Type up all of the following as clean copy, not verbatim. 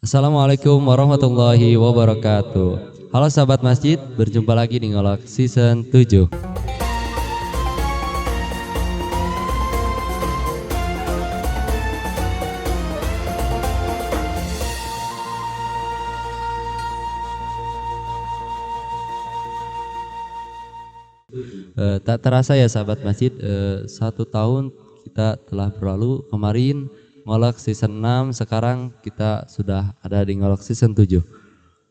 Assalamualaikum warahmatullahi wabarakatuh. Halo sahabat masjid, berjumpa lagi di Ngolok Season 7. Tak terasa ya sahabat masjid, 1 tahun kita telah berlalu. Kemarin Ngolok Season 6, sekarang kita sudah ada di Ngolok Season 7.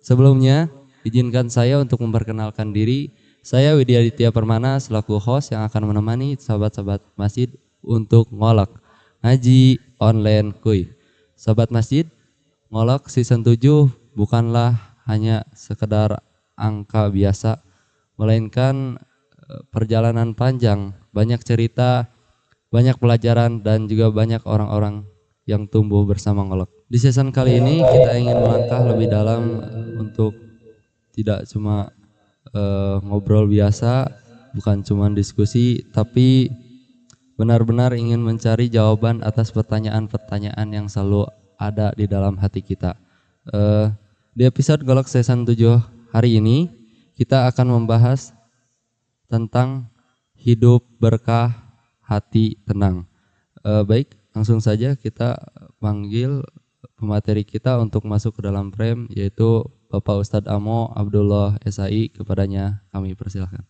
Sebelumnya, izinkan saya untuk memperkenalkan diri. Saya Widya Aditya Permana selaku host yang akan menemani sahabat-sahabat masjid untuk ngolok ngaji online kuy. Sahabat masjid, Ngolok Season 7 bukanlah hanya sekedar angka biasa, melainkan perjalanan panjang, banyak cerita, banyak pelajaran, dan juga banyak orang-orang yang tumbuh bersama Ngolok. Di season kali ini kita ingin melangkah lebih dalam untuk tidak cuma ngobrol biasa, bukan cuma diskusi, tapi benar-benar ingin mencari jawaban atas pertanyaan-pertanyaan yang selalu ada di dalam hati kita. Di episode Ngolok Season 7 hari ini kita akan membahas tentang hidup berkah, hati tenang. Baik, langsung saja kita panggil pemateri kita untuk masuk ke dalam frame, yaitu Bapak Ustadz Amo Abdullah SAI. Kepadanya kami persilahkan.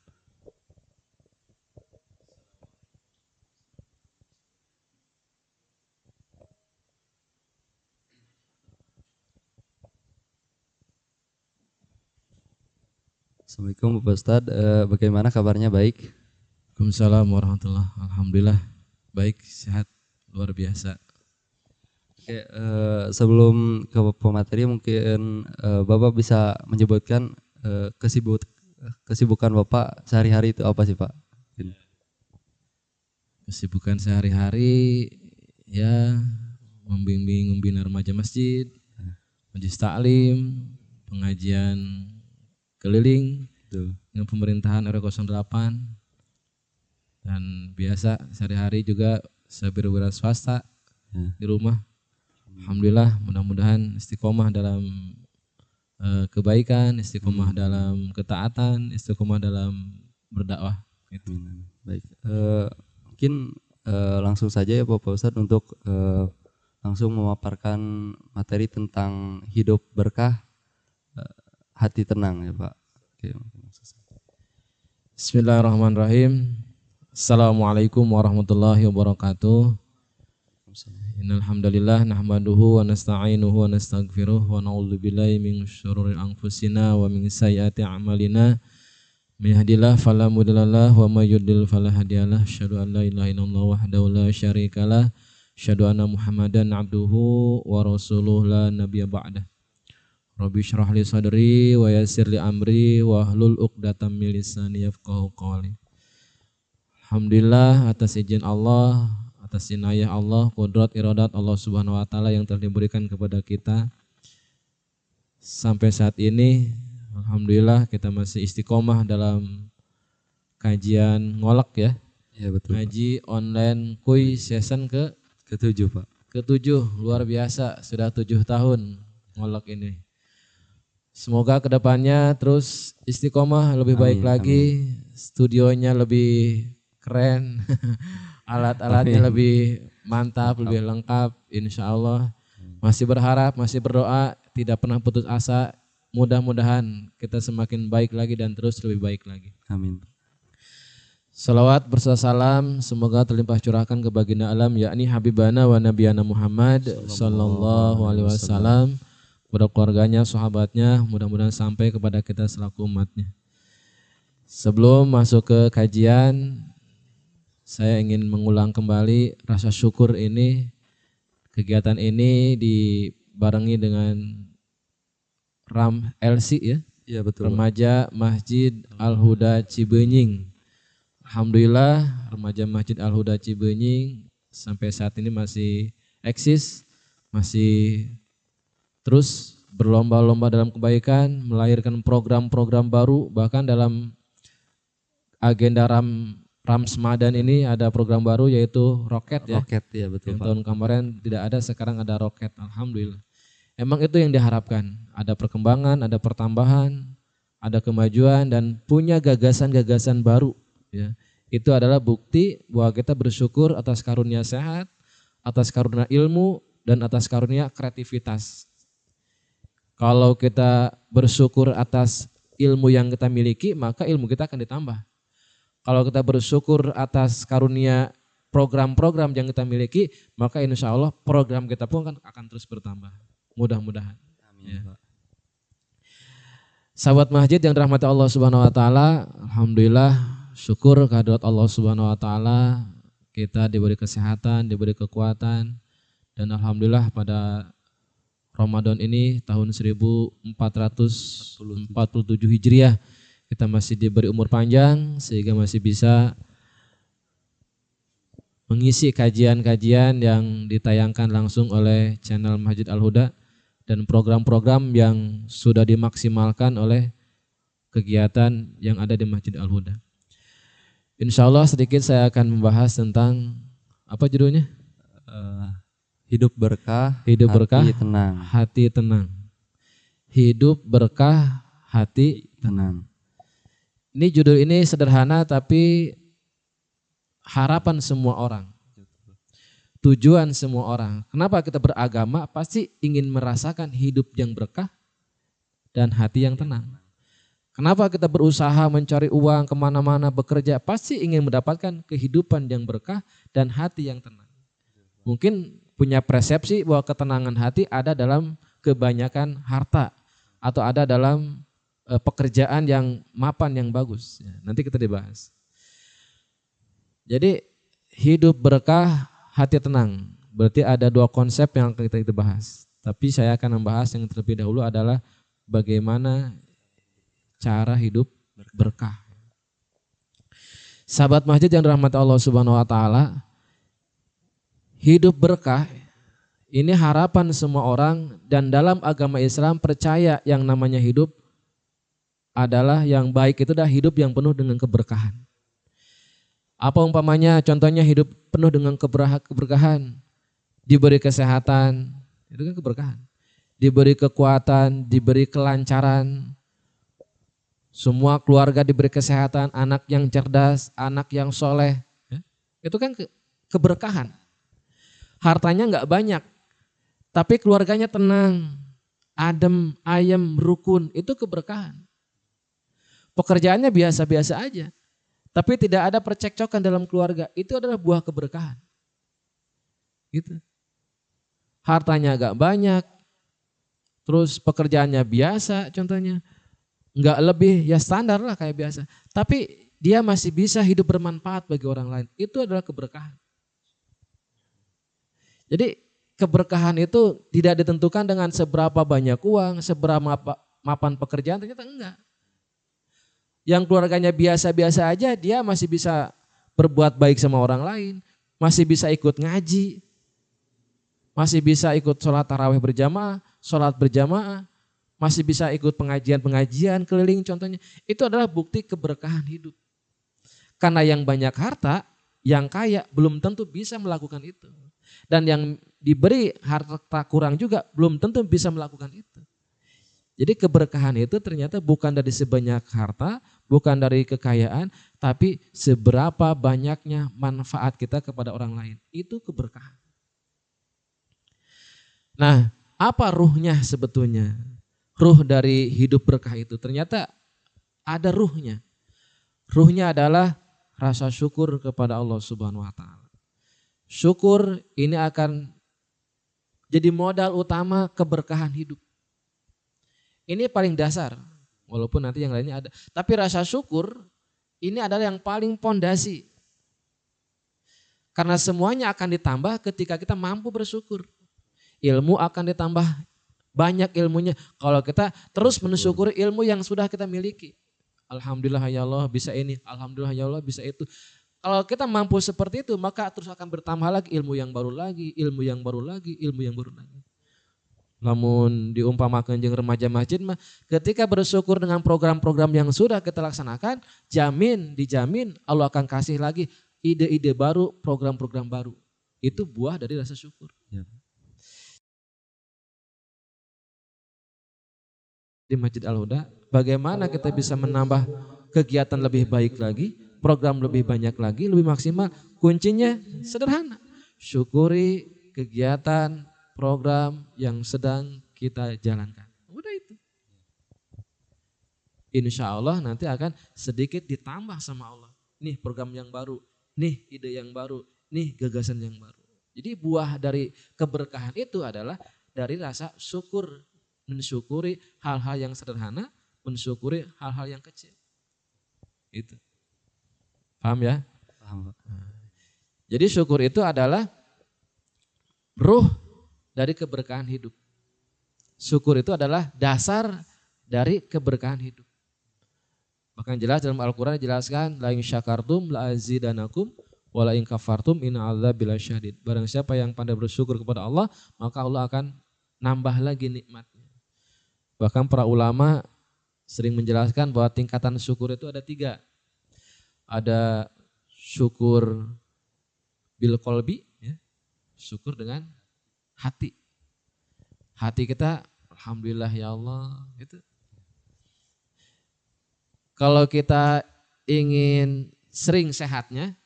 Assalamualaikum Bapak Ustadz, bagaimana kabarnya? Baik? Waalaikumsalam warahmatullahi wabarakatuh. Alhamdulillah baik, sehat, luar biasa. Oke, sebelum ke pemateri mungkin Bapak bisa menyebutkan kesibukan Bapak sehari-hari itu apa sih Pak? Kesibukan sehari-hari ya membimbing membina remaja masjid, majelis taklim, pengajian keliling dengan pemerintahan RW 08, dan biasa sehari-hari juga saya berwira swasta di rumah. Alhamdulillah, mudah-mudahan istiqomah dalam kebaikan, istiqomah dalam ketaatan, istiqomah dalam berdakwah. Gitu. Baik, mungkin langsung saja ya Bapak Ustadz untuk langsung memaparkan materi tentang hidup berkah, hati tenang ya Pak. Oke. Bismillahirrahmanirrahim. Assalamualaikum warahmatullahi wabarakatuh. Innal hamdalillah nahmaduhu wa nasta'inuhu wa nastaghfiruh wa na'udzu billahi min syururi anfusina wa min sayyiati a'malina. May yahdihillahu fala mudhillalah wa may yudhlil fala hadiyalah. Asyhadu an la ilaha illallah wahdahu la syarikalah. Asyhadu anna Muhammadan abduhu wa rasuluhu la nabiyya ba'dah. Rabbi syrah li sadri wa yassir li amri wa hlul 'uqdatam min lisani yafqahu qawli. Alhamdulillah atas izin Allah, atas inayah Allah, qudrat iradat Allah Subhanahu wa taala yang telah diberikan kepada kita sampai saat ini. Alhamdulillah kita masih istiqomah dalam kajian ngolok ya. Ya betul. Ngaji online kuy season ke-7 Pak. ke-7, luar biasa, sudah 7 tahun ngolok ini. Semoga kedepannya terus istiqomah lebih baik lagi, studionya lebih keren, alat-alatnya lebih mantap, lebih lengkap, insya Allah. Masih berharap, masih berdoa, tidak pernah putus asa. Mudah-mudahan kita semakin baik lagi dan terus lebih baik lagi. Amin. Salawat berserta salam semoga terlimpah curahkan ke baginda alam, yakni Habibana wa Nabiyana Muhammad sallallahu alaihi wasallam, kepada keluarganya, sahabatnya, mudah-mudahan sampai kepada kita selaku umatnya. Sebelum masuk ke kajian, saya ingin mengulang kembali rasa syukur ini. Kegiatan ini dibarengi dengan RAM LC ya. Iya betul. Remaja Masjid Al-Huda Cibenying. Alhamdulillah remaja Masjid Al-Huda Cibenying sampai saat ini masih eksis, masih terus berlomba-lomba dalam kebaikan, melahirkan program-program baru, bahkan dalam agenda Ramsmadan ini ada program baru yaitu roket ya. Roket ya betul yang Pak. tahun kemarin tidak ada, sekarang ada roket. Alhamdulillah. Emang itu yang diharapkan, ada perkembangan, ada pertambahan, ada kemajuan dan punya gagasan-gagasan baru ya. Itu adalah bukti bahwa kita bersyukur atas karunia sehat, atas karunia ilmu dan atas karunia kreativitas. Kalau kita bersyukur atas ilmu yang kita miliki, maka ilmu kita akan ditambah. Kalau kita bersyukur atas karunia program-program yang kita miliki, maka insya Allah program kita pun akan terus bertambah. Mudah-mudahan. Amin, Ya. Pak. Sahabat masjid yang dirahmati Allah Subhanahu wa taala, alhamdulillah syukur kehadirat Allah Subhanahu wa taala, kita diberi kesehatan, diberi kekuatan dan alhamdulillah pada Ramadan ini tahun 1447 Hijriah kita masih diberi umur panjang sehingga masih bisa mengisi kajian-kajian yang ditayangkan langsung oleh channel Masjid Al-Huda dan program-program yang sudah dimaksimalkan oleh kegiatan yang ada di Masjid Al-Huda. Insya Allah sedikit saya akan membahas tentang apa judulnya? Hidup berkah, Hidup berkah, hati tenang. hati tenang. Hidup berkah, hati Tenang. Ini judul ini sederhana tapi harapan semua orang. Tujuan semua orang. Kenapa kita beragama? Pasti ingin merasakan hidup yang berkah dan hati yang tenang. Kenapa kita berusaha mencari uang kemana-mana bekerja? Pasti ingin mendapatkan kehidupan yang berkah dan hati yang tenang. Mungkin punya persepsi bahwa ketenangan hati ada dalam kebanyakan harta atau ada dalam pekerjaan yang mapan yang bagus. Ya, nanti kita dibahas. Jadi hidup berkah, hati tenang. Berarti ada dua konsep yang akan kita bahas. Tapi saya akan membahas yang terlebih dahulu adalah bagaimana cara hidup berkah. Sahabat masjid yang dirahmati Allah Subhanahu wa taala, hidup berkah ini harapan semua orang dan dalam agama Islam percaya yang namanya hidup adalah yang baik itu adalah hidup yang penuh dengan keberkahan. Apa umpamanya contohnya hidup penuh dengan keberkahan, diberi kesehatan, itu kan keberkahan. Diberi kekuatan, diberi kelancaran, semua keluarga diberi kesehatan, anak yang cerdas, anak yang soleh, itu kan keberkahan. Hartanya nggak banyak, tapi keluarganya tenang, adem, ayem, rukun, itu keberkahan. Pekerjaannya biasa-biasa aja, tapi tidak ada percekcokan dalam keluarga, itu adalah buah keberkahan. Gitu. Hartanya agak banyak, terus pekerjaannya biasa contohnya, nggak lebih ya standar lah kayak biasa, tapi dia masih bisa hidup bermanfaat bagi orang lain, itu adalah keberkahan. Jadi keberkahan itu tidak ditentukan dengan seberapa banyak uang, seberapa mapan pekerjaan, ternyata enggak. Yang keluarganya biasa-biasa aja dia masih bisa berbuat baik sama orang lain, masih bisa ikut ngaji, masih bisa ikut sholat tarawih berjamaah, sholat berjamaah, masih bisa ikut pengajian-pengajian keliling contohnya. Itu adalah bukti keberkahan hidup. Karena yang banyak harta, yang kaya belum tentu bisa melakukan itu. Dan yang diberi harta kurang juga belum tentu bisa melakukan itu. Jadi keberkahan itu ternyata bukan dari sebanyak harta, bukan dari kekayaan, tapi seberapa banyaknya manfaat kita kepada orang lain. Itu keberkahan. Nah, apa ruhnya sebetulnya? Ruh dari hidup berkah itu ternyata ada ruhnya. Ruhnya adalah rasa syukur kepada Allah Subhanahu wa taala. Syukur ini akan jadi modal utama keberkahan hidup. Ini paling dasar, walaupun nanti yang lainnya ada. Tapi rasa syukur ini adalah yang paling pondasi. Karena semuanya akan ditambah ketika kita mampu bersyukur. Ilmu akan ditambah banyak ilmunya kalau kita terus mensyukuri ilmu yang sudah kita miliki. Alhamdulillah ya Allah bisa ini, alhamdulillah ya Allah bisa itu. Kalau kita mampu seperti itu maka terus akan bertambah lagi ilmu yang baru lagi, ilmu yang baru lagi, ilmu yang baru lagi. Namun diumpamakan jeung remaja masjid mah ketika bersyukur dengan program-program yang sudah kita laksanakan, dijamin Allah akan kasih lagi ide-ide baru, program-program baru. Itu buah dari rasa syukur. Ya. di Masjid Al-Huda. Bagaimana kita bisa menambah kegiatan lebih baik lagi, program lebih banyak lagi, lebih maksimal. Kuncinya sederhana. Syukuri kegiatan, program yang sedang kita jalankan. Udah itu. Insya Allah nanti akan sedikit ditambah sama Allah. Nih program yang baru, nih ide yang baru, nih gagasan yang baru. Jadi buah dari keberkahan itu adalah dari rasa syukur. Mensyukuri hal-hal yang sederhana, mensyukuri hal-hal yang kecil. Itu. Paham ya? Paham, Pak. Jadi syukur itu adalah ruh dari keberkahan hidup. Syukur itu adalah dasar dari keberkahan hidup. Bahkan jelas dalam Al-Quran dijelaskan, la in syakartum la azidanakum wa la in kafartum inna adzabi lasyadid. Barang siapa yang pandai bersyukur kepada Allah, maka Allah akan nambah lagi nikmatnya. Bahkan para ulama sering menjelaskan bahwa tingkatan syukur itu ada 3. Ada syukur bil qalbi, ya, syukur dengan hati. Hati kita, alhamdulillah ya Allah, itu. Kalau kita ingin sering sehatnya,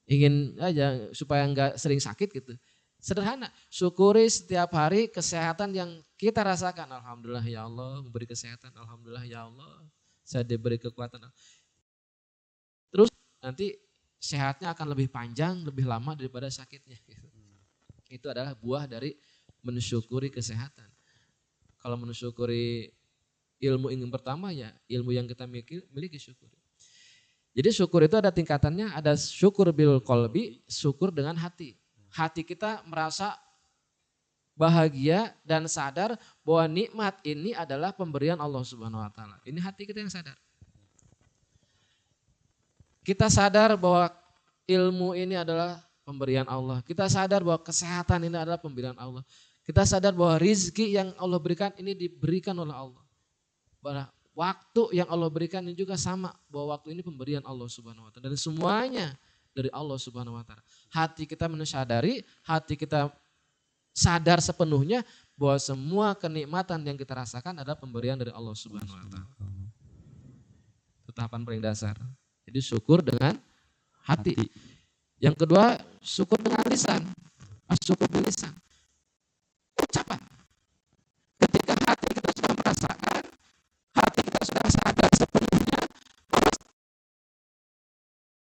ingin aja supaya enggak sering sakit gitu. Sederhana, syukuri setiap hari kesehatan yang kita rasakan. Alhamdulillah ya Allah, memberi kesehatan. Alhamdulillah ya Allah, saya diberi kekuatan. Terus nanti sehatnya akan lebih panjang, lebih lama daripada sakitnya. Itu adalah buah dari mensyukuri kesehatan. Kalau mensyukuri ilmu yang pertama ya ilmu yang kita miliki syukuri. Jadi syukur itu ada tingkatannya, ada syukur bil qalbi, syukur dengan hati. Hati kita merasa bahagia dan sadar bahwa nikmat ini adalah pemberian Allah Subhanahu wa taala. Ini hati kita yang sadar. Kita sadar bahwa ilmu ini adalah pemberian Allah. Kita sadar bahwa kesehatan ini adalah pemberian Allah. Kita sadar bahwa rizki yang Allah berikan ini diberikan oleh Allah. Bahwa waktu yang Allah berikan ini juga sama, bahwa waktu ini pemberian Allah Subhanahu wa taala. Dan semuanya dari Allah Subhanahu wa taala. Hati kita menyadari, hati kita sadar sepenuhnya bahwa semua kenikmatan yang kita rasakan adalah pemberian dari Allah Subhanahu wa taala. Itu tahapan paling dasar. Jadi syukur dengan hati. Yang kedua, syukur dengan lisan. Syukur dengan lisan. Ucapan. Ketika hati kita sudah merasakan, hati kita sudah sadar sepenuhnya bahwa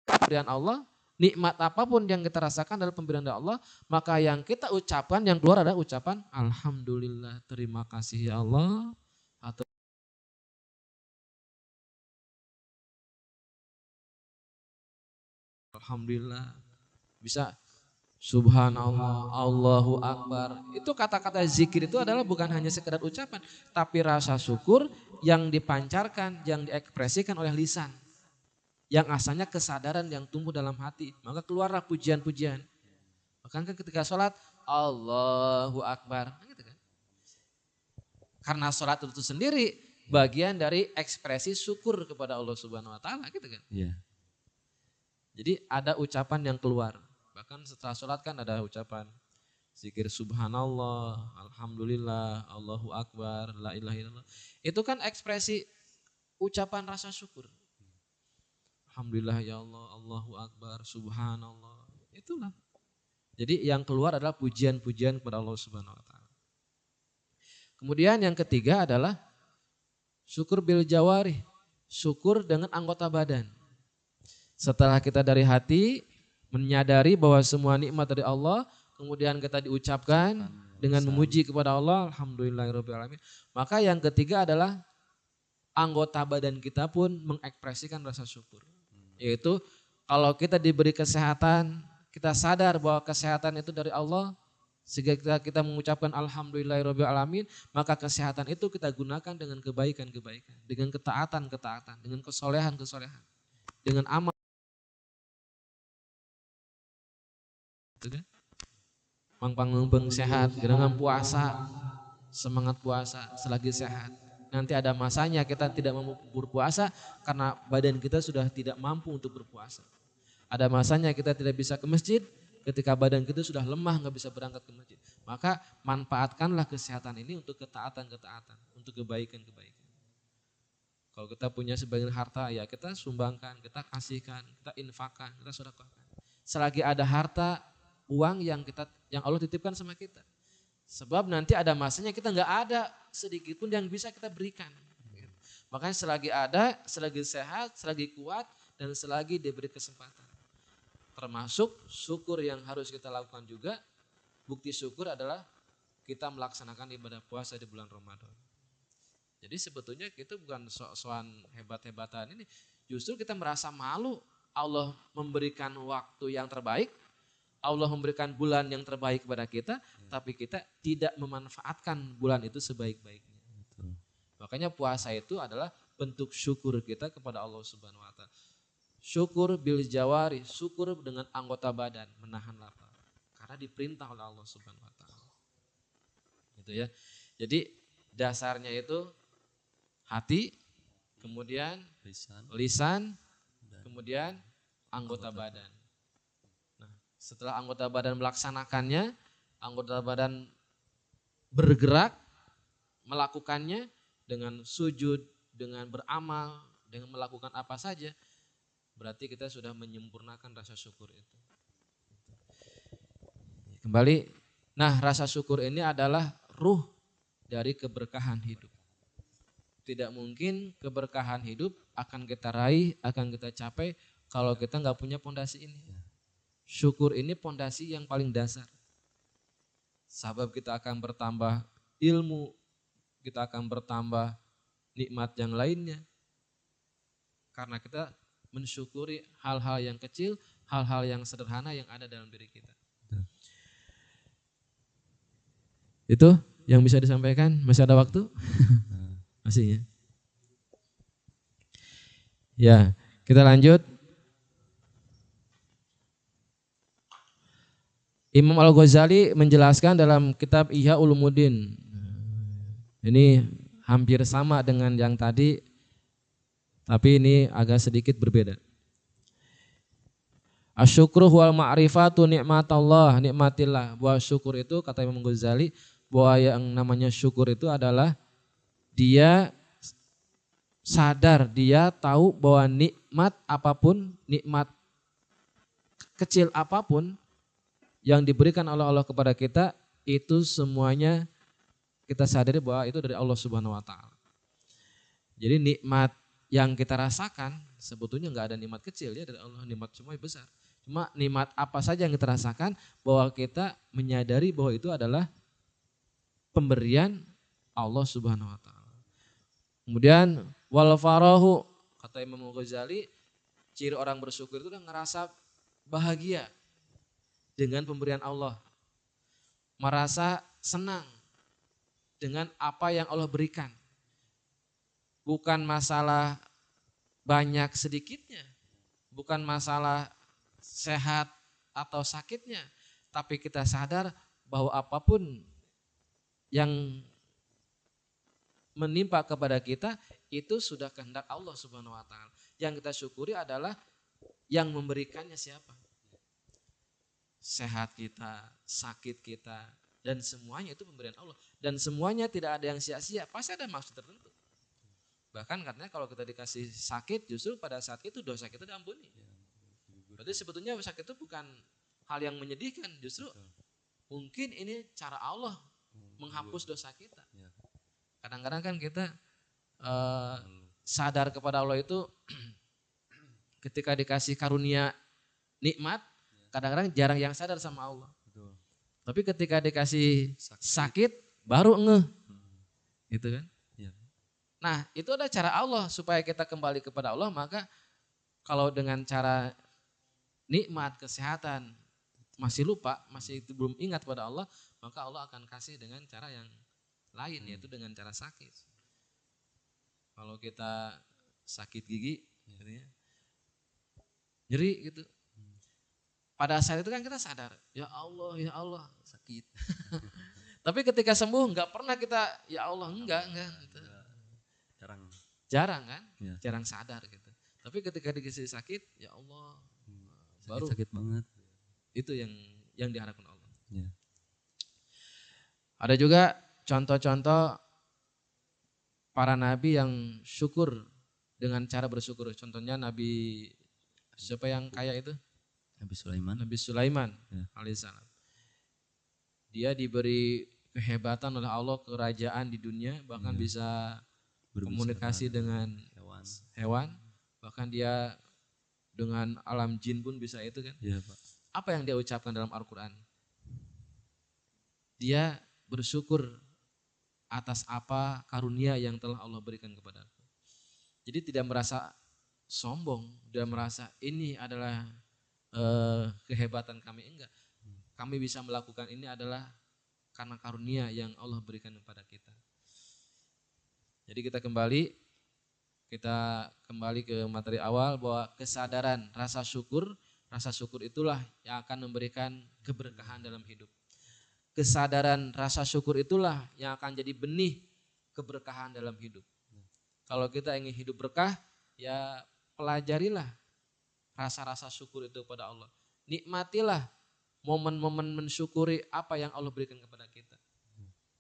pemberian Allah, nikmat apapun yang kita rasakan adalah pemberian dari Allah, maka yang kita ucapkan, yang keluar adalah ucapan alhamdulillah, terima kasih ya Allah. Atau alhamdulillah, bisa subhanallah, Allahu akbar. Itu kata-kata zikir itu adalah bukan hanya sekedar ucapan, tapi rasa syukur yang dipancarkan, yang diekspresikan oleh lisan. Yang asalnya kesadaran yang tumbuh dalam hati. Maka keluarlah pujian-pujian. Bahkan ketika sholat, Allahu Akbar. Gitu kan? Karena sholat itu sendiri bagian dari ekspresi syukur kepada Allah Subhanahu wa taala. Gitu kan? Iya. Jadi ada ucapan yang keluar. Bahkan setelah sholat kan ada ucapan zikir subhanallah, alhamdulillah, Allahu Akbar, la ilaha illallah. Itu kan ekspresi ucapan rasa syukur. Alhamdulillah ya Allah, Allahu Akbar, subhanallah. Itulah. Jadi yang keluar adalah pujian-pujian kepada Allah Subhanahu wa taala. Kemudian yang ketiga adalah syukur bil jawarih, syukur dengan anggota badan. Setelah kita dari hati menyadari bahwa semua nikmat dari Allah, kemudian kita diucapkan dengan memuji kepada Allah, alhamdulillahirabbil alamin. Maka yang ketiga adalah anggota badan kita pun mengekspresikan rasa syukur. Yaitu kalau kita diberi kesehatan, kita sadar bahwa kesehatan itu dari Allah, sehingga kita mengucapkan alhamdulillahirabbil alamin, maka kesehatan itu kita gunakan dengan kebaikan-kebaikan, dengan ketaatan-ketaatan, dengan kesolehan-kesolehan, dengan amal. Mangpang sehat, dengan puasa, semangat puasa selagi sehat. Nanti ada masanya kita tidak mampu berpuasa karena badan kita sudah tidak mampu untuk berpuasa. Ada masanya kita tidak bisa ke masjid ketika badan kita sudah lemah nggak bisa berangkat ke masjid. Maka manfaatkanlah kesehatan ini untuk ketaatan-ketaatan, untuk kebaikan-kebaikan. Kalau kita punya sebagian harta, ya kita sumbangkan, kita kasihkan, kita infakkan, kita sedekahkan. Selagi ada harta, uang yang Allah titipkan sama kita. Sebab nanti ada masanya kita nggak ada sedikit pun yang bisa kita berikan. Makanya selagi ada, selagi sehat, selagi kuat, dan selagi diberi kesempatan. Termasuk syukur yang harus kita lakukan juga. Bukti syukur adalah kita melaksanakan ibadah puasa di bulan Ramadan. Jadi sebetulnya kita bukan sok-sokan hebat-hebatan ini. Justru kita merasa malu Allah memberikan waktu yang terbaik. Allah memberikan bulan yang terbaik kepada kita. Tapi kita tidak memanfaatkan bulan itu sebaik-baiknya. Makanya puasa itu adalah bentuk syukur kita kepada Allah Subhanahu wa Ta'ala. Syukur bil jawari, syukur dengan anggota badan, menahan lapar. Karena diperintah oleh Allah Subhanahu wa Ta'ala. Gitu ya. Jadi dasarnya itu hati, kemudian lisan, kemudian anggota badan. Nah, setelah anggota badan melaksanakannya, anggota badan bergerak, melakukannya dengan sujud, dengan beramal, dengan melakukan apa saja, berarti kita sudah menyempurnakan rasa syukur itu. Kembali, nah rasa syukur ini adalah ruh dari keberkahan hidup. Tidak mungkin keberkahan hidup akan kita raih, akan kita capai kalau kita nggak punya pondasi ini. Syukur ini pondasi yang paling dasar. Sebab kita akan bertambah ilmu, kita akan bertambah nikmat yang lainnya. Karena kita mensyukuri hal-hal yang kecil, hal-hal yang sederhana yang ada dalam diri kita. Itu yang bisa disampaikan, masih ada waktu? Masih ya. Ya, kita lanjut. Imam Al-Ghazali menjelaskan dalam kitab Ihya Ulumuddin. Ini hampir sama dengan yang tadi, tapi ini agak sedikit berbeda. Asyukru wal ma'rifatu nikmatallah, nikmatillah. Bahwa syukur itu kata Imam Ghazali, bahwa yang namanya syukur itu adalah dia sadar, dia tahu bahwa nikmat apapun, nikmat kecil apapun yang diberikan oleh Allah kepada kita, itu semuanya kita sadari bahwa itu dari Allah Subhanahu wa Ta'ala. Jadi nikmat yang kita rasakan sebetulnya nggak ada nikmat kecil ya dari Allah, nikmat semuanya besar. Cuma nikmat apa saja yang kita rasakan bahwa kita menyadari bahwa itu adalah pemberian Allah Subhanahu wa Ta'ala. Kemudian wal farahu, kata Imam Ghazali, ciri orang bersyukur itu ngerasa bahagia dengan pemberian Allah. Merasa senang dengan apa yang Allah berikan. Bukan masalah banyak sedikitnya, bukan masalah sehat atau sakitnya, tapi kita sadar bahwa apapun yang menimpa kepada kita itu sudah kehendak Allah Subhanahu wa Ta'ala. Yang kita syukuri adalah yang memberikannya siapa? Sehat kita, sakit kita, dan semuanya itu pemberian Allah. Dan semuanya tidak ada yang sia-sia, pasti ada maksud tertentu. Bahkan katanya kalau kita dikasih sakit, justru pada saat itu dosa kita diampuni. Berarti sebetulnya sakit itu bukan hal yang menyedihkan, justru mungkin ini cara Allah menghapus dosa kita. Kadang-kadang kan kita sadar kepada Allah itu ketika dikasih karunia nikmat, kadang-kadang jarang yang sadar sama Allah. Tapi ketika dikasih sakit baru ngeh. Gitu kan? Nah, itu ada cara Allah supaya kita kembali kepada Allah. Maka kalau dengan cara nikmat, kesehatan masih lupa, masih belum ingat pada Allah, maka Allah akan kasih dengan cara yang lain, yaitu dengan cara sakit. Kalau kita sakit gigi, nyeri gitu. Pada saat itu kan kita sadar, ya Allah sakit. Tapi ketika sembuh nggak pernah kita, ya Allah enggak. Gitu. Jarang kan, jarang sadar gitu. Tapi ketika dikasih sakit, ya Allah, baru sakit banget. Itu yang diharapkan Allah. Ada juga contoh-contoh para nabi yang syukur dengan cara bersyukur. Contohnya Nabi siapa yang kaya itu? Nabi Sulaiman. Nabi Sulaiman Ya. alaihissalam. Dia diberi kehebatan oleh Allah, kerajaan di dunia, bahkan bisa komunikasi dengan hewan, bahkan dia dengan alam jin pun bisa itu kan. Iya, Pak. Apa yang dia ucapkan dalam Al-Quran? Dia bersyukur atas apa karunia yang telah Allah berikan kepadaku. Jadi tidak merasa sombong, tidak merasa ini adalah kehebatan kami, enggak. Kami bisa melakukan ini adalah karena karunia yang Allah berikan kepada kita. Jadi kita kembali ke materi awal bahwa kesadaran rasa syukur itulah yang akan memberikan keberkahan dalam hidup. Kesadaran rasa syukur itulah yang akan jadi benih keberkahan dalam hidup. Kalau kita ingin hidup berkah, ya pelajarilah rasa-rasa syukur itu kepada Allah. Nikmatilah momen-momen mensyukuri apa yang Allah berikan kepada kita.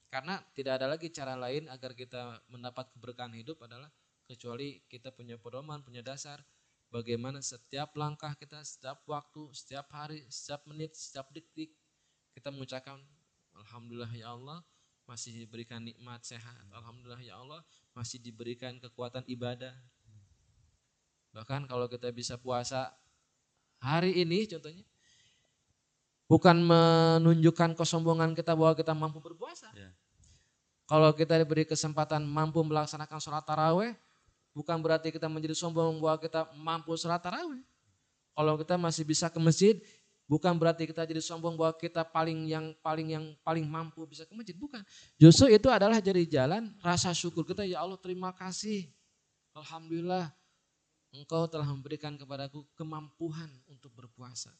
Karena tidak ada lagi cara lain agar kita mendapat keberkahan hidup adalah kecuali kita punya pedoman, punya dasar. Bagaimana setiap langkah kita, setiap waktu, setiap hari, setiap menit, setiap detik kita mengucapkan Alhamdulillah ya Allah masih diberikan nikmat sehat. Alhamdulillah ya Allah masih diberikan kekuatan ibadah. Bahkan kalau kita bisa puasa hari ini contohnya, bukan menunjukkan kesombongan kita bahwa kita mampu berpuasa. Ya. Kalau kita diberi kesempatan mampu melaksanakan sholat taraweh, bukan berarti kita menjadi sombong bahwa kita mampu sholat taraweh. Kalau kita masih bisa ke masjid, bukan berarti kita jadi sombong bahwa kita paling mampu bisa ke masjid. Bukan. Justru itu adalah jadi jalan rasa syukur kita. Ya Allah terima kasih. Alhamdulillah Engkau telah memberikan kepadaku kemampuan untuk berpuasa.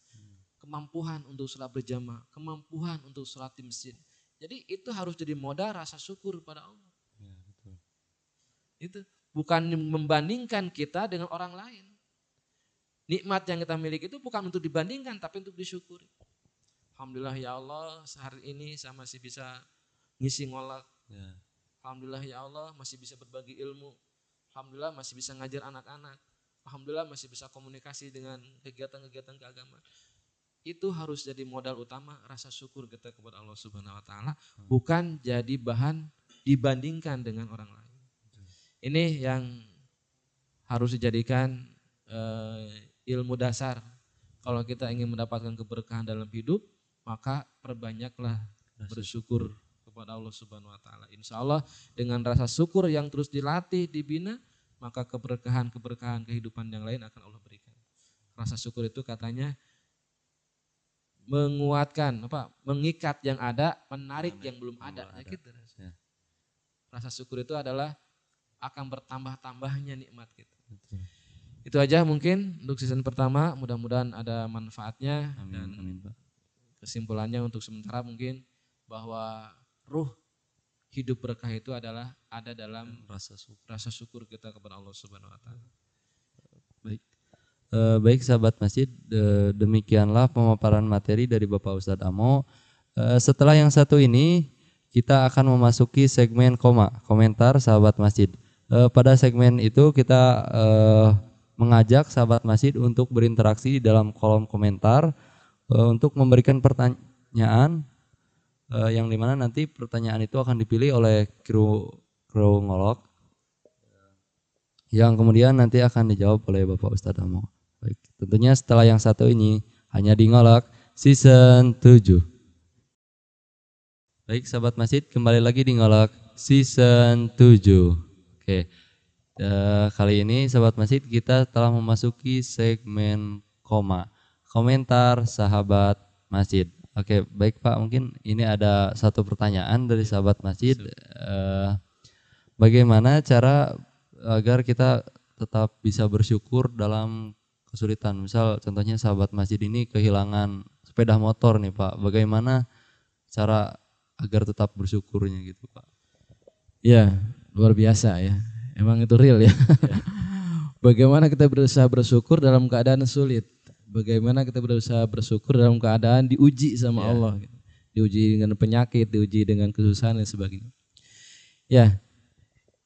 Kemampuan untuk sholat berjamaah. Kemampuhan untuk sholat di masjid. Jadi itu harus jadi modal rasa syukur pada Allah. Ya, betul. Itu bukan membandingkan kita dengan orang lain. Nikmat yang kita miliki itu bukan untuk dibandingkan tapi untuk disyukuri. Alhamdulillah ya Allah sehari ini saya masih bisa ngisi ngolak. Ya. Alhamdulillah ya Allah masih bisa berbagi ilmu. Alhamdulillah masih bisa ngajar anak-anak. Alhamdulillah masih bisa komunikasi dengan kegiatan-kegiatan keagamaan. Itu harus jadi modal utama rasa syukur kita kepada Allah Subhanahu wa taala, bukan jadi bahan dibandingkan dengan orang lain. Ini yang harus dijadikan ilmu dasar. Kalau kita ingin mendapatkan keberkahan dalam hidup, maka perbanyaklah bersyukur kepada Allah Subhanahu wa taala. Insya Allah dengan rasa syukur yang terus dilatih, dibina, maka keberkahan kehidupan yang lain akan Allah berikan. Rasa syukur itu katanya menguatkan, mengikat yang ada, menarik yang belum ada. Ya gitu. Ya. Rasa syukur itu adalah akan bertambah-tambahnya nikmat kita. Betul. Itu aja mungkin untuk season pertama, mudah-mudahan ada manfaatnya. Amin, dan amin, Pak. Kesimpulannya untuk sementara mungkin bahwa ruh hidup berkah itu adalah ada dalam rasa syukur kita kepada Allah Subhanahu wa taala. Baik. Baik sahabat masjid, demikianlah pemaparan materi dari Bapak Ustadz Amo. Setelah yang satu ini kita akan memasuki segmen komentar sahabat masjid. Pada segmen itu kita mengajak sahabat masjid untuk berinteraksi di dalam kolom komentar untuk memberikan pertanyaan yang dimana nanti pertanyaan itu akan dipilih oleh kru ngolok yang kemudian nanti akan dijawab oleh Bapak Ustadz Amo. Baik, tentunya setelah yang satu ini hanya di Ngolok season 7. Baik sahabat masjid, kembali lagi di Ngolok season 7. Oke, kali ini sahabat masjid kita telah memasuki segmen komentar sahabat masjid. Oke, baik Pak, mungkin ini ada satu pertanyaan dari sahabat masjid. Bagaimana cara agar kita tetap bisa bersyukur dalam kesulitan? Misal contohnya sahabat masjid ini kehilangan sepeda motor nih Pak. Bagaimana cara agar tetap bersyukurnya gitu Pak? Ya, luar biasa ya. Emang itu real ya. Bagaimana kita berusaha bersyukur dalam keadaan sulit? Bagaimana kita berusaha bersyukur dalam keadaan diuji sama Allah? diuji dengan penyakit, diuji dengan kesusahan dan sebagainya. Ya,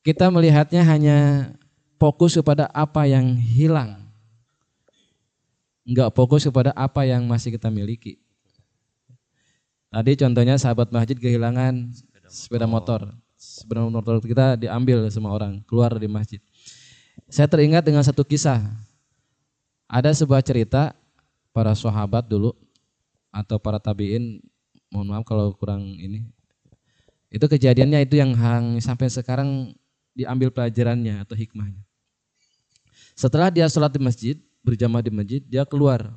kita melihatnya hanya fokus kepada apa yang hilang, enggak fokus kepada apa yang masih kita miliki. Tadi contohnya sahabat masjid kehilangan sepeda motor. Sepeda motor kita diambil sama orang, keluar dari masjid. Saya teringat dengan satu kisah. Ada sebuah cerita para sahabat dulu atau para tabiin, mohon maaf kalau kurang ini. Itu kejadiannya itu yang sampai sekarang diambil pelajarannya atau hikmahnya. Setelah dia sholat di masjid, berjamaah di masjid, dia keluar.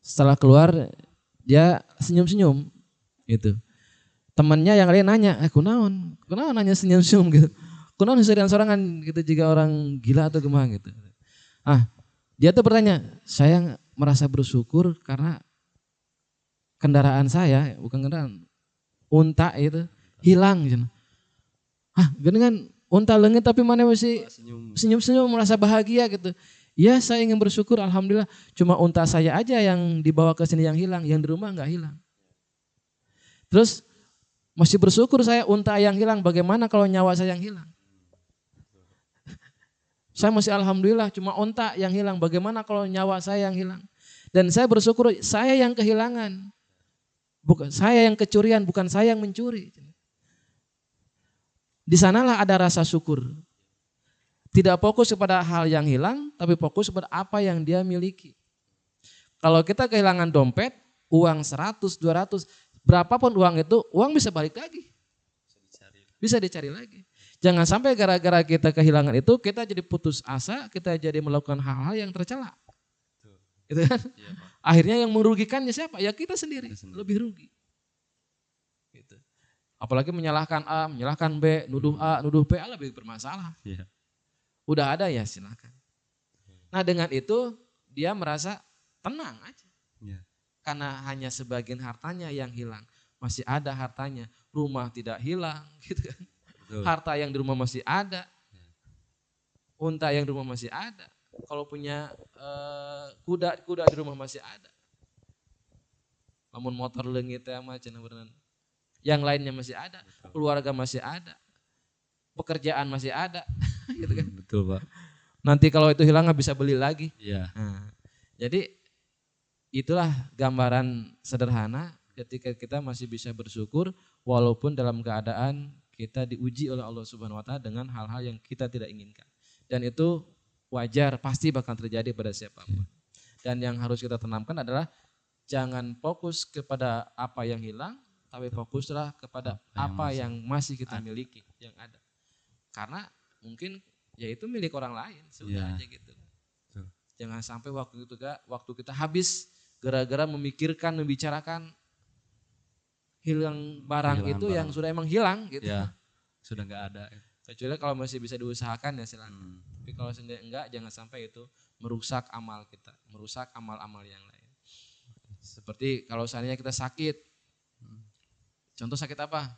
Setelah keluar, dia senyum-senyum. Gitu. Temannya yang lain nanya, kunaon nanya senyum-senyum gitu. Kunaon sering sorangan gitu jika orang gila atau gimana gitu. Dia tuh bertanya, saya merasa bersyukur karena kendaraan saya, bukan kendaraan, unta itu hilang gitu. Dengan unta leungit tapi mana masih senyum-senyum merasa bahagia gitu. Ya saya ingin bersyukur alhamdulillah cuma unta saya aja yang dibawa ke sini yang hilang, yang di rumah enggak hilang. Terus masih bersyukur saya unta yang hilang, bagaimana kalau nyawa saya yang hilang? Saya masih alhamdulillah cuma unta yang hilang, bagaimana kalau nyawa saya yang hilang? Dan saya bersyukur saya yang kehilangan, bukan saya yang kecurian, bukan saya yang mencuri. Di sanalah ada rasa syukur. Tidak fokus kepada hal yang hilang, tapi fokus kepada apa yang dia miliki. Kalau kita kehilangan dompet, uang 100, 200, berapapun uang itu, uang bisa balik lagi. Bisa dicari lagi. Jangan sampai gara-gara kita kehilangan itu, kita jadi putus asa, kita jadi melakukan hal-hal yang tercela. Gitu kan? Ya, akhirnya yang merugikannya siapa? Ya kita sendiri, lebih rugi. Gitu. Apalagi menyalahkan A, menyalahkan B, nuduh A, nuduh B, lebih bermasalah. Ya. Udah ada ya silakan. Nah dengan itu, dia merasa tenang aja. Ya. Karena hanya sebagian hartanya yang hilang. Masih ada hartanya, rumah tidak hilang gitu kan. Betul. Harta yang di rumah masih ada. Unta yang di rumah masih ada. Kalau punya kuda di rumah masih ada. Namun motor leungit ya macam yang lainnya masih ada. Betul. Keluarga masih ada. Pekerjaan masih ada. Gitu kan. Betul Pak. Nanti kalau itu hilang nggak bisa beli lagi. Iya. Nah, jadi itulah gambaran sederhana ketika kita masih bisa bersyukur walaupun dalam keadaan kita diuji oleh Allah Subhanahu wa taala dengan hal-hal yang kita tidak inginkan. Dan itu wajar, pasti bakal terjadi pada siapapun. Dan yang harus kita tanamkan adalah jangan fokus kepada apa yang hilang, tapi fokuslah kepada apa yang masih kita miliki, yang ada. Karena mungkin ya itu milik orang lain, sudah aja gitu. Jangan sampai waktu kita habis gara-gara memikirkan, membicarakan hilang barang itu yang sudah emang hilang gitu. Ya, sudah enggak ada. Kecuali kalau masih bisa diusahakan ya silakan. Tapi kalau sendiri enggak, jangan sampai itu merusak amal kita, merusak amal-amal yang lain. Seperti kalau seandainya kita sakit. Contoh sakit apa?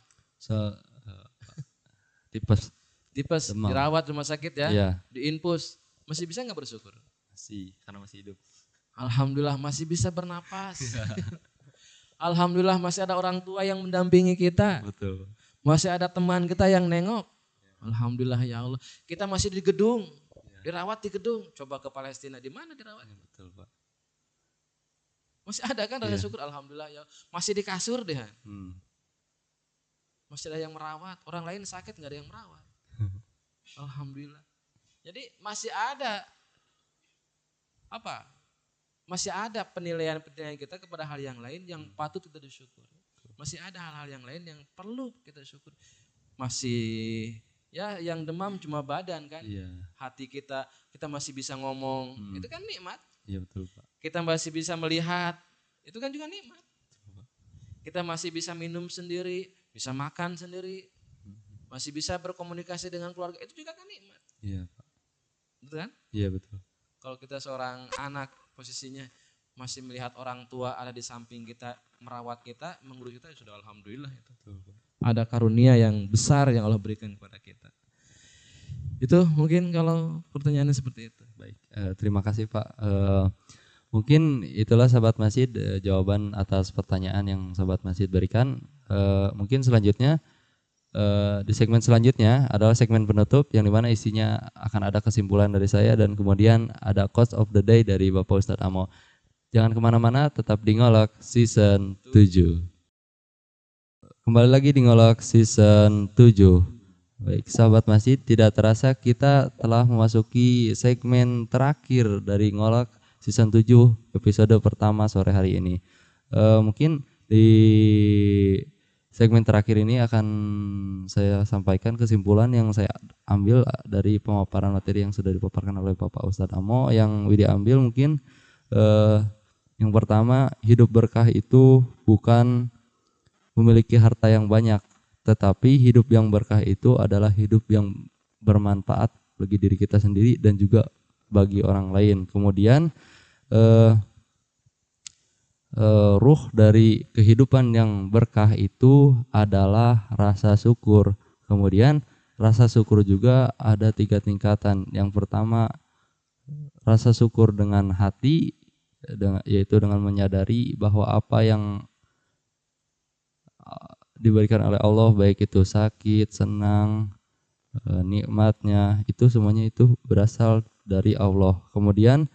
Tipes. Demam. Dirawat rumah sakit ya, diinfus. Masih bisa enggak bersyukur? Masih, karena masih hidup. Alhamdulillah masih bisa bernapas. Alhamdulillah masih ada orang tua yang mendampingi kita. Betul. Masih ada teman kita yang nengok. Alhamdulillah ya Allah. Kita masih di gedung, dirawat di gedung. Coba ke Palestina, di mana dirawat? Betul Pak. Masih ada kan rasa syukur, alhamdulillah ya. Masih di kasur deh. Masih ada yang merawat. Orang lain sakit nggak ada yang merawat. Alhamdulillah. Jadi masih ada apa? Masih ada penilaian-penilaian kita kepada hal yang lain yang patut kita bersyukur. Masih ada hal-hal yang lain yang perlu kita syukur. Masih ya yang demam cuma badan kan. Iya. Hati kita masih bisa ngomong. Itu kan nikmat. Iya betul Pak. Kita masih bisa melihat. Itu kan juga nikmat. Kita masih bisa minum sendiri, bisa makan sendiri. Masih bisa berkomunikasi dengan keluarga. Itu juga kan nikmat. Iya Pak. Betul kan? Iya betul. Kalau kita seorang anak posisinya masih melihat orang tua ada di samping kita, merawat kita, mengurus kita, sudah alhamdulillah itu. Ada karunia yang besar yang Allah berikan kepada kita. Itu mungkin kalau pertanyaannya seperti itu. Baik, terima kasih Pak. Mungkin itulah sahabat masjid jawaban atas pertanyaan yang sahabat masjid berikan. Mungkin selanjutnya di segmen selanjutnya adalah segmen penutup yang dimana isinya akan ada kesimpulan dari saya dan kemudian ada quotes of the day dari Bapak Ustadz Amo. Jangan kemana-mana, tetap di Ngolok season 7. Kembali lagi di Ngolok season 7. Baik, sahabat masjid, tidak terasa kita telah memasuki segmen terakhir dari Ngolok season 7 episode pertama sore hari ini. Mungkin di segmen terakhir ini akan saya sampaikan kesimpulan yang saya ambil dari pemaparan materi yang sudah dipaparkan oleh Bapak Ustadz Amo. Yang Widi ambil mungkin yang pertama, hidup berkah itu bukan memiliki harta yang banyak, tetapi hidup yang berkah itu adalah hidup yang bermanfaat bagi diri kita sendiri dan juga bagi orang lain. Kemudian ruh dari kehidupan yang berkah itu adalah rasa syukur. Kemudian rasa syukur juga ada 3 tingkatan. Yang pertama, rasa syukur dengan hati, yaitu dengan menyadari bahwa apa yang diberikan oleh Allah, baik itu sakit, senang, nikmatnya, itu semuanya itu berasal dari Allah. Kemudian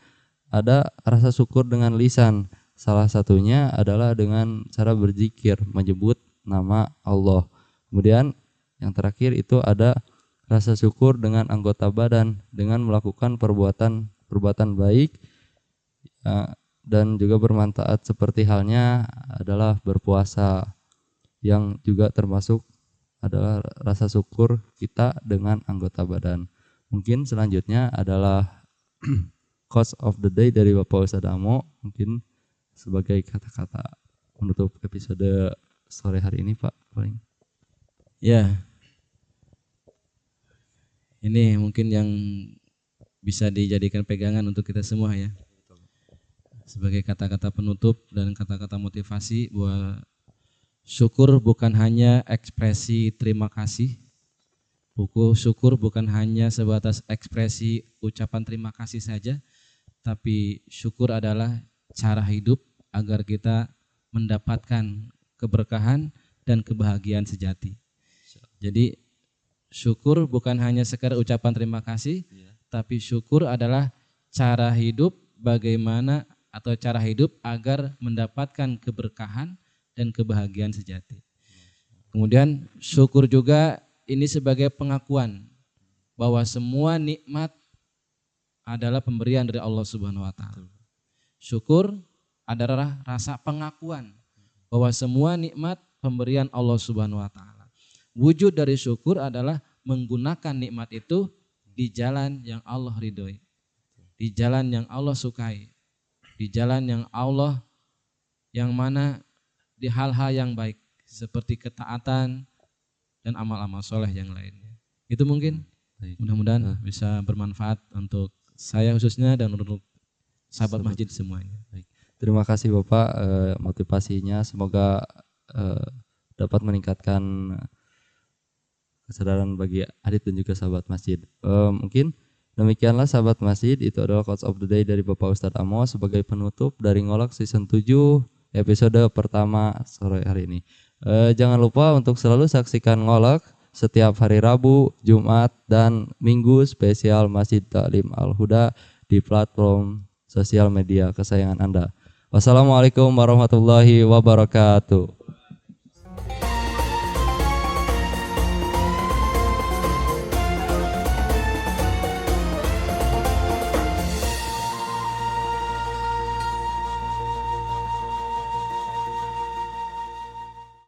ada rasa syukur dengan lisan. Salah satunya adalah dengan cara berzikir, menyebut nama Allah. Kemudian yang terakhir itu ada rasa syukur dengan anggota badan, dengan melakukan perbuatan baik dan juga bermanfaat, seperti halnya adalah berpuasa, yang juga termasuk adalah rasa syukur kita dengan anggota badan. Mungkin selanjutnya adalah quotes of the day dari Bapak Ustadz Amo, mungkin sebagai kata-kata menutup episode sore hari ini, Pak, paling. Ya, ini mungkin yang bisa dijadikan pegangan untuk kita semua ya, sebagai kata-kata penutup dan kata-kata motivasi bahwa syukur bukan hanya ekspresi terima kasih. Syukur bukan hanya sebatas ekspresi ucapan terima kasih saja, tapi syukur adalah cara hidup agar kita mendapatkan keberkahan dan kebahagiaan sejati. Jadi syukur bukan hanya sekadar ucapan terima kasih, tapi syukur adalah cara hidup bagaimana atau cara hidup agar mendapatkan keberkahan dan kebahagiaan sejati. Kemudian syukur juga ini sebagai pengakuan bahwa semua nikmat adalah pemberian dari Allah Subhanahu wa taala. Syukur adalah rasa pengakuan bahwa semua nikmat pemberian Allah Subhanahu wa taala. Wujud dari syukur adalah menggunakan nikmat itu di jalan yang Allah ridhoi, di jalan yang Allah sukai, di jalan yang Allah yang mana di hal-hal yang baik seperti ketaatan dan amal-amal soleh yang lainnya. Itu mungkin mudah-mudahan bisa bermanfaat untuk saya khususnya dan untuk sahabat masjid semuanya. Terima kasih Bapak motivasinya, semoga dapat meningkatkan kesadaran bagi Adit dan juga sahabat masjid. Mungkin demikianlah sahabat masjid, itu adalah quotes of the day dari Bapak Ustadz Amo sebagai penutup dari Ngolok season 7 episode pertama sore hari ini. Jangan lupa untuk selalu saksikan Ngolok setiap hari Rabu, Jumat, dan Minggu spesial Masjid Ta'lim Al-Huda di platform sosial media kesayangan Anda. Wassalamualaikum warahmatullahi wabarakatuh.